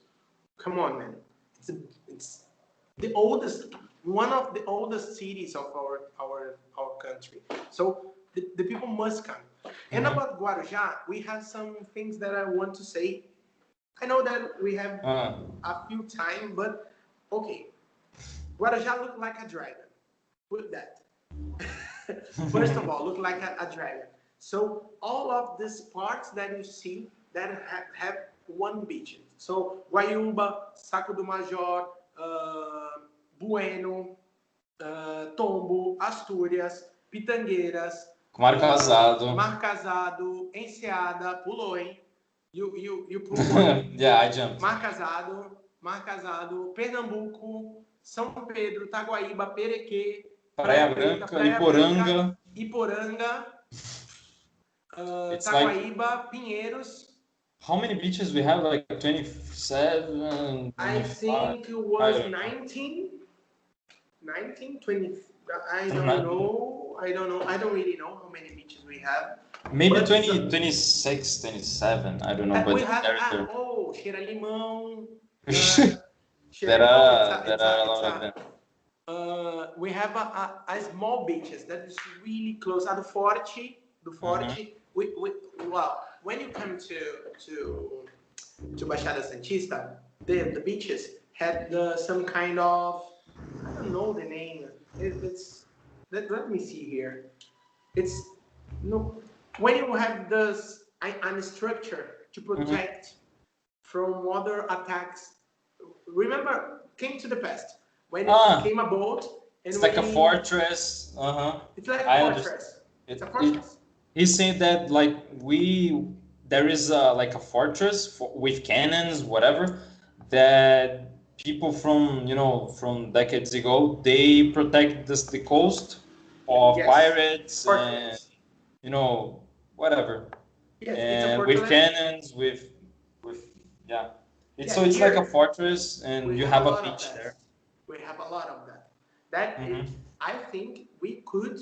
come on, man. It's the oldest, one of the oldest cities of our country. So the people must come. And about Guarujá, we have some things that I want to say. I know that we have a few time, but okay. Guarujá look like a dragon. Put that. First of all, look like a dragon. So all of these parts that you see that have one beach. So Guaiúba, Saco do Major, Bueno, Tombo, Astúrias, Pitangueiras, Mar Casado, Enseada, pulou, hein? You pulou. Yeah, I jumped. Mar Casado, Pernambuco, São Pedro, Taguaíba, Perequê, Praia Grande, Iporanga, Taguaíba, like, Pinheiros. How many beaches we have? Like 27? I think it was 19, 20. I don't know. I don't know. I don't really know how many beaches we have. Maybe 20, 26, 27. I don't know. But we have Cheira Limão. There are a lot of them. We have a small beaches that is really close. Do Forte. Well, when you come to Baixada Santista, the beaches had some kind of, I don't know the name. Let me see here. It's no, when you have this a structure to protect from other attacks. Remember, came to the past when it came a boat. And it's like a fortress. It's like a fortress. It's a fortress. He's saying that like there is like a fortress with cannons, whatever, that people from decades ago, they protect the coast of pirates and whatever. Yes, and with cannons, with so it's like a fortress, and you have a beach there. We have a lot of that. I think we could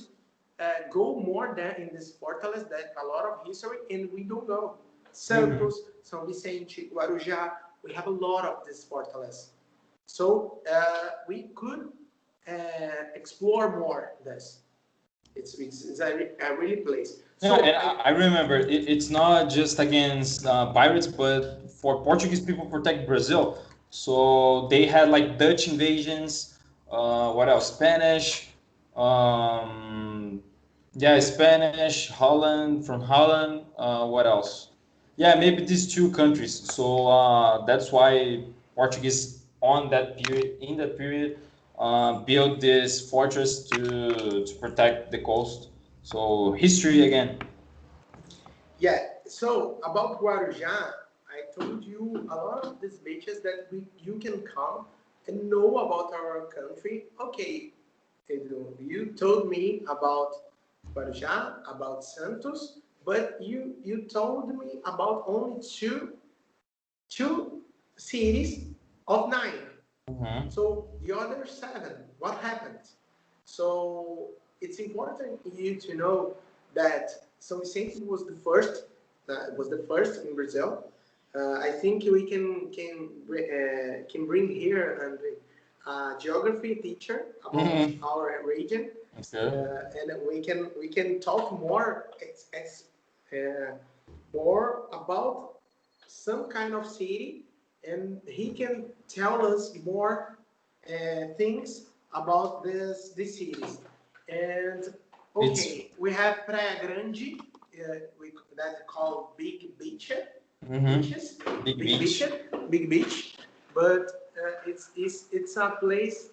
go more there in this fortress. That a lot of history, and we don't go. Santos, São Vicente, Guarujá, we have a lot of this fortress. So we could explore more this. It's a really place. So and I remember it's not just against pirates, but for Portuguese people protect Brazil. So they had like Dutch invasions. What else? Spanish. Spanish. Holland, from Holland. What else? Yeah, maybe these two countries. So that's why Portuguese in that period built this fortress to protect the coast. So history again. Yeah. So about Guarujá, I told you a lot of these beaches that you can come and know about our country. Okay, Pedro, you told me about Guarujá, about Santos, but you told me about only two cities of 9. So the other 7, what happened? So it's important for you to know that São Vicente was the first. In Brazil. I think we can bring here a geography teacher about our region, and we can talk more more about some kind of city, and he can tell us more things about these cities. And we have Praia Grande, that's called Big Beach. Big beach. But it's a place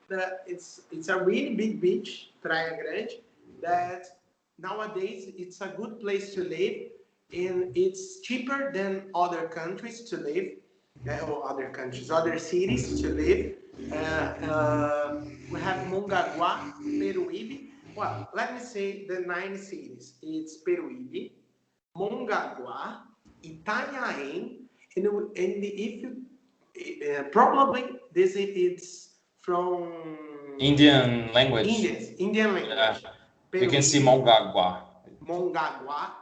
that it's a really big beach, Praia Grande, that nowadays it's a good place to live, and it's cheaper than other countries to live, other cities to live. We have Mongaguá, Peruíbe. Well, let me say the 9 cities. It's Peruíbe, Mongaguá, Itanhaém, and if you probably this it's from Indian language. Indian language. You can see Mongaguá.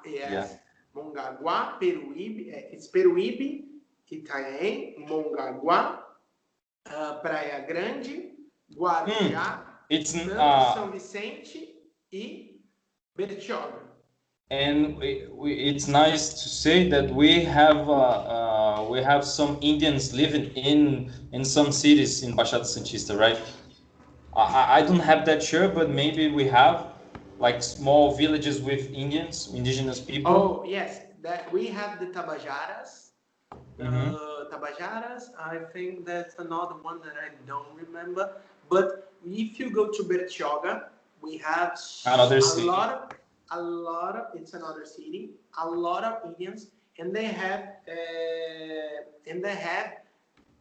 Yes. Yeah. Mongaguá, Peruíbe. It's Peruíbe, Itanhaém, Mongaguá, Praia Grande, Guarujá, São Vicente e Bertioga. And it's nice to say that we have some Indians living in some cities in Baixada Santista, right? I don't have that sure, but maybe we have like small villages with indigenous people. Oh yes, that we have the Tabajaras. Tabajaras, I think that's another one that I don't remember. But if you go to Bertioga, we have another city. A lot of it's another city. A lot of Indians, and they have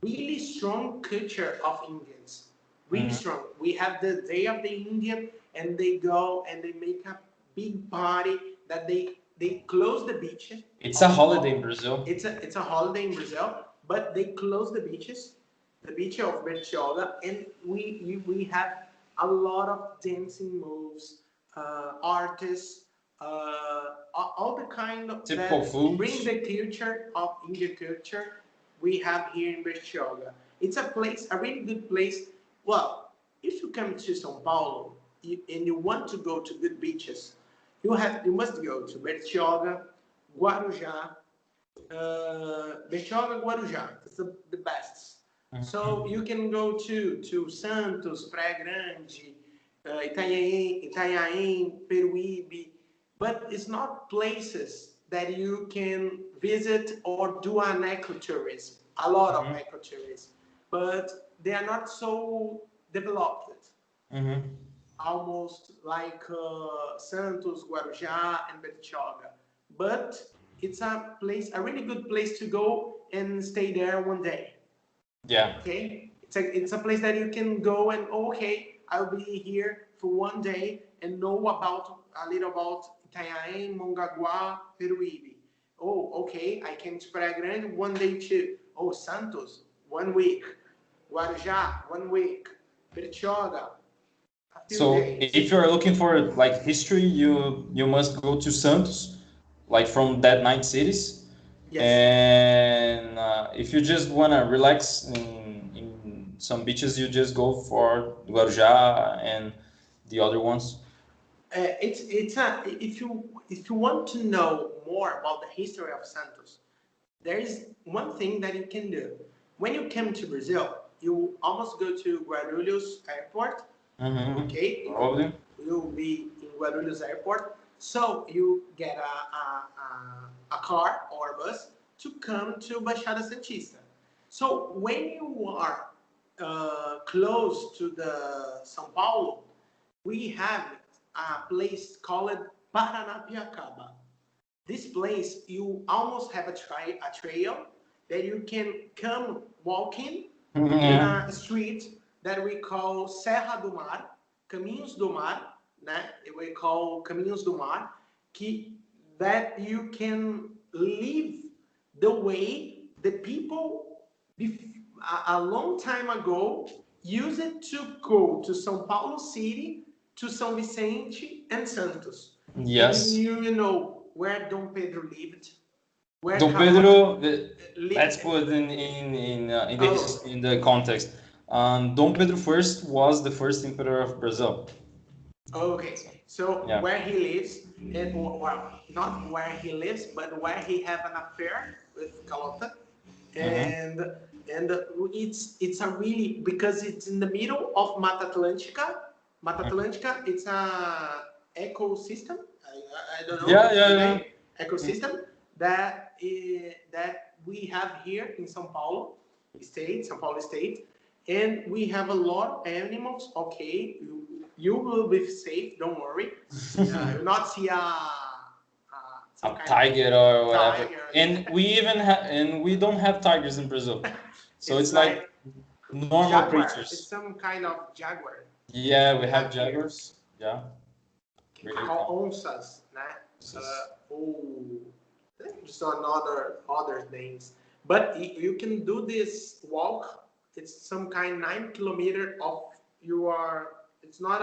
really strong culture of Indians. Really strong. We have the Day of the Indian, and they go and they make a big party that they close the beaches. It's a holiday in Brazil. It's a holiday in Brazil, but they close the beaches, the beach of Bertioga, and we have a lot of dancing moves, artists, all the kind of typical that foods. Bring the culture of Indian culture we have here in Bertioga. It's a place, a really good place. Well, if you come to São Paulo and you want to go to good beaches, you must go to Bertioga, Guarujá, Bertioga, Guarujá. It's the best. So you can go to Santos, Praia Grande, Itanhaém, Peruíbe, but it's not places that you can visit or do an ecotourism. A lot of ecotourism, but they are not so developed. Almost like Santos, Guarujá, and Bertioga. But it's a really good place to go and stay there one day. Yeah. Okay. It's a place that you can go and okay, I'll be here for one day and know a little about Itanhaém, Mongaguá, Peruíbe. Oh, okay, I came to Praia Grande one day too. Oh, Santos, 1 week. Guarujá, 1 week. Bertioga. So days. If you're looking for like history, you must go to Santos, like from that 9 cities. Yes. And if you just wanna relax in some beaches, you just go for Guarujá and the other ones. If you want to know more about the history of Santos, there is one thing that you can do. When you come to Brazil, you almost go to Guarulhos Airport. Okay, you'll be in Guarulhos Airport. So you get a car or a bus to come to Baixada Santista. So when you are close to the São Paulo, we have a place called Paranapiacaba. This place, you almost have a trail that you can come walking in a street that we call Serra do Mar, Caminhos do Mar, né? We call Caminhos do Mar, that you can live the way the people a long time ago used it to go to São Paulo City, to São Vicente and Santos. Yes. And you know where Dom Pedro lived. Where Dom Pedro, let's put in the context. Dom Pedro I was the first emperor of Brazil. Okay, so where he lives, well, not where he lives, but where he have an affair with Calota, and it's a really, because it's in the middle of Mata Atlântica. Mata Atlântica, it's a ecosystem. I don't know. Yeah. Ecosystem that we have here in São Paulo State, and we have a lot of animals. Okay, you will be safe. Don't worry. You will not see a tiger or whatever. And we don't have tigers in Brazil, so it's like normal jaguar. creatures. It's some kind of jaguar. Yeah, we have jaguars. Yeah. Really call onças, né? Just other names. But you can do this walk. It's some kind 9 kilometer of it's not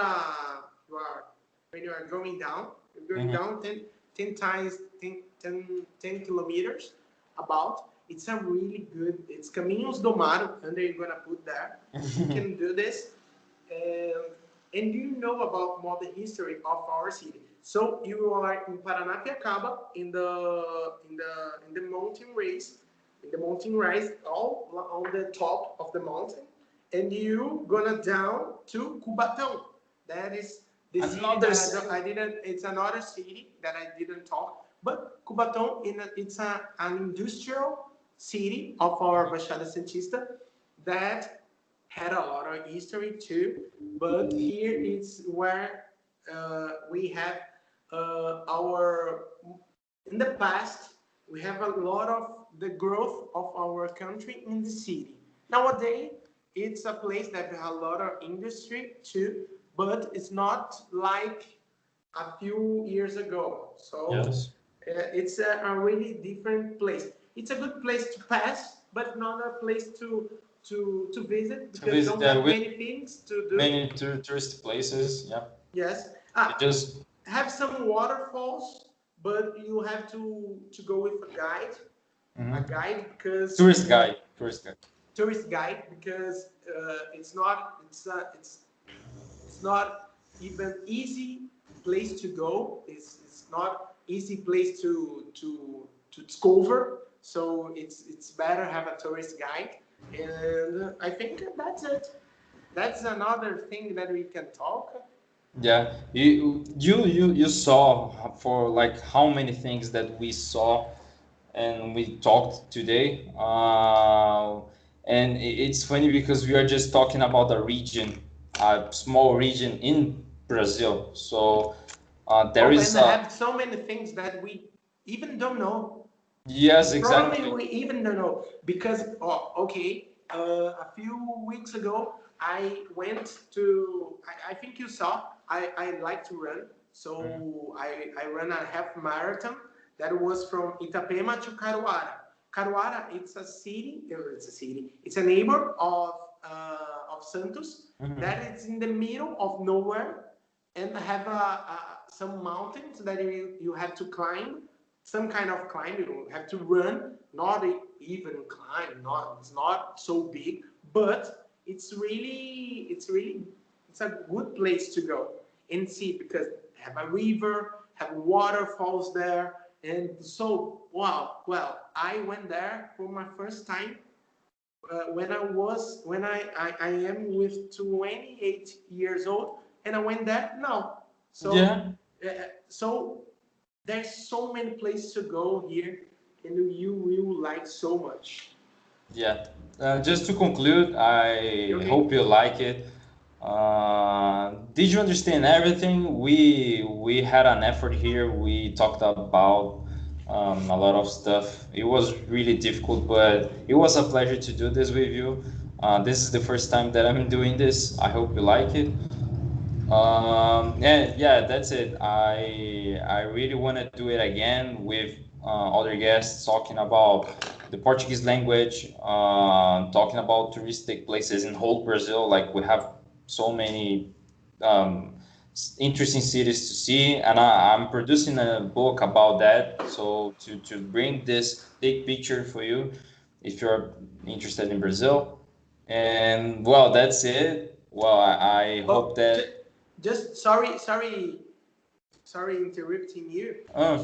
when you are going down, you're going down 10 kilometers about. It's a really good, it's Caminhos do Mar, and you're gonna put there. You can do this. And you know about more the history of our city. So you are in Paranapiacaba in the mountain rise, all on the top of the mountain, and you gonna down to Cubatão. That is the city it's another city that I didn't talk. But Cubatão, it's an industrial city of our Baixada Santista that had a lot of history too. But here is where we have in the past, we have a lot of the growth of our country in the city. Nowadays, it's a place that has a lot of industry too, but it's not like a few years ago. So it's a really different place. It's a good place to pass, but not a place to to visit To because visit don't have with many things to do. many tourist places. Yeah. Yes. Just Have some waterfalls, but you have to go with a guide. A guide because tourist guide. Tourist guide because it's not even easy place to go. It's not easy place to discover. So it's better have a tourist guide, and I think that's it. That's another thing that we can talk. Yeah, you saw for like how many things that we saw and we talked today. And it's funny because we are just talking about a region, a small region in Brazil. So there is and have so many things that we even don't know. Yes, Probably exactly. we even don't know because a few weeks ago I went to. I think you saw. I like to run, so I ran a half marathon that was from Itapema to Caruara. Caruara, it's a city. It's a city. It's a neighbor of Santos that is in the middle of nowhere and have some mountains that you have to climb, some kind of climb. You have to run, not even climb. It's not so big, but it's a good place to go and see because have a river, have waterfalls there, and so wow. Well, I went there for my first time when I am with 28 years old, and I went there now. So Yeah. So there's so many places to go here, and you will like so much. Yeah. Just to conclude, I hope you like it. Did you understand everything? We had an effort here. We talked about a lot of stuff. It was really difficult, but it was a pleasure to do this with you. This is the first time that I'm doing this. I hope you like it. And yeah, that's it. I really want to do it again with other guests talking about the Portuguese language, talking about touristic places in whole Brazil. Like we have so many um, interesting cities to see, and I'm producing a book about that. So to bring this big picture for you, if you're interested in Brazil. And well, that's it. Well, I hope that. Just sorry interrupting you.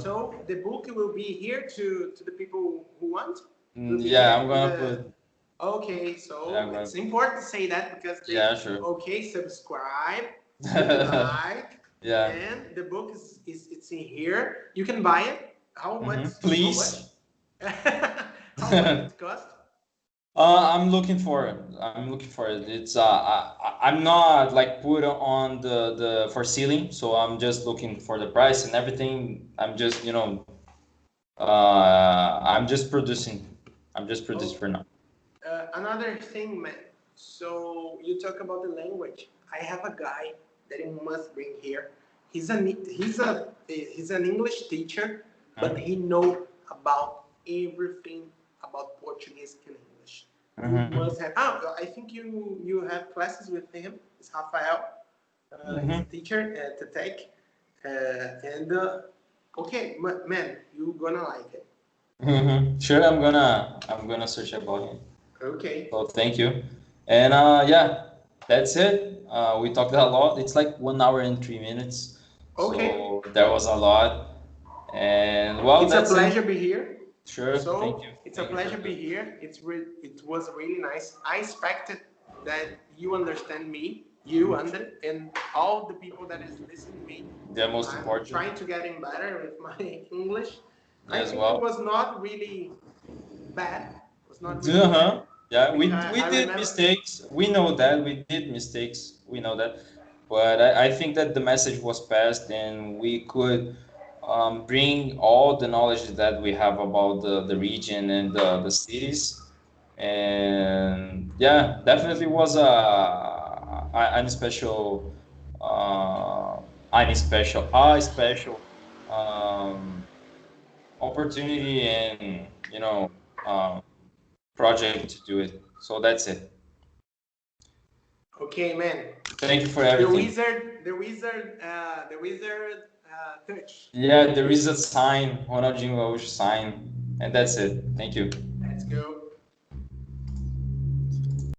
So the book will be here to the people who want. Yeah, I'm gonna put. Okay, so Yeah, it's important to say that because they. Yeah, sure. Okay, subscribe, like, Yeah. and the book is it's in here. You can buy it. How much? Please. How much? How much it cost? I'm looking for it. I'm looking for it. It's I'm not like put on the for ceiling, so I'm just looking for the price and everything. I'm just I'm just producing. I'm just producing for now. Another thing, man. So you talk about the language. I have a guy that you must bring here. He's an English teacher, but he know about everything about Portuguese and English. You must have. I think you have classes with him. It's Rafael. He's a teacher at the Tech, and okay, man, you're gonna like it. Sure, I'm gonna search about him. Okay. So thank you. And yeah, that's it. We talked a lot. It's like 1 hour and 3 minutes. Okay. So there was a lot. And well, it's that's a pleasure it. be here. Sure. So thank you. It's Thank a pleasure be here. It was really nice. I expected that you understand me, you Andre, and all the people that is listening to me. Yeah, most important. Trying to get in better with my English. I As think well. it was not really bad. It was not really bad. Yeah, we did mistakes. We know that we did mistakes. We know that, but I think that the message was passed, and we could bring all the knowledge that we have about the region and the cities. And yeah, definitely was an special, a special um, opportunity and project to do it. So that's it. Okay, man. Thank you for everything. The wizard touch. Yeah, there is a sign, Ronaldinho Gaúcho sign, and that's it. Thank you. Let's go.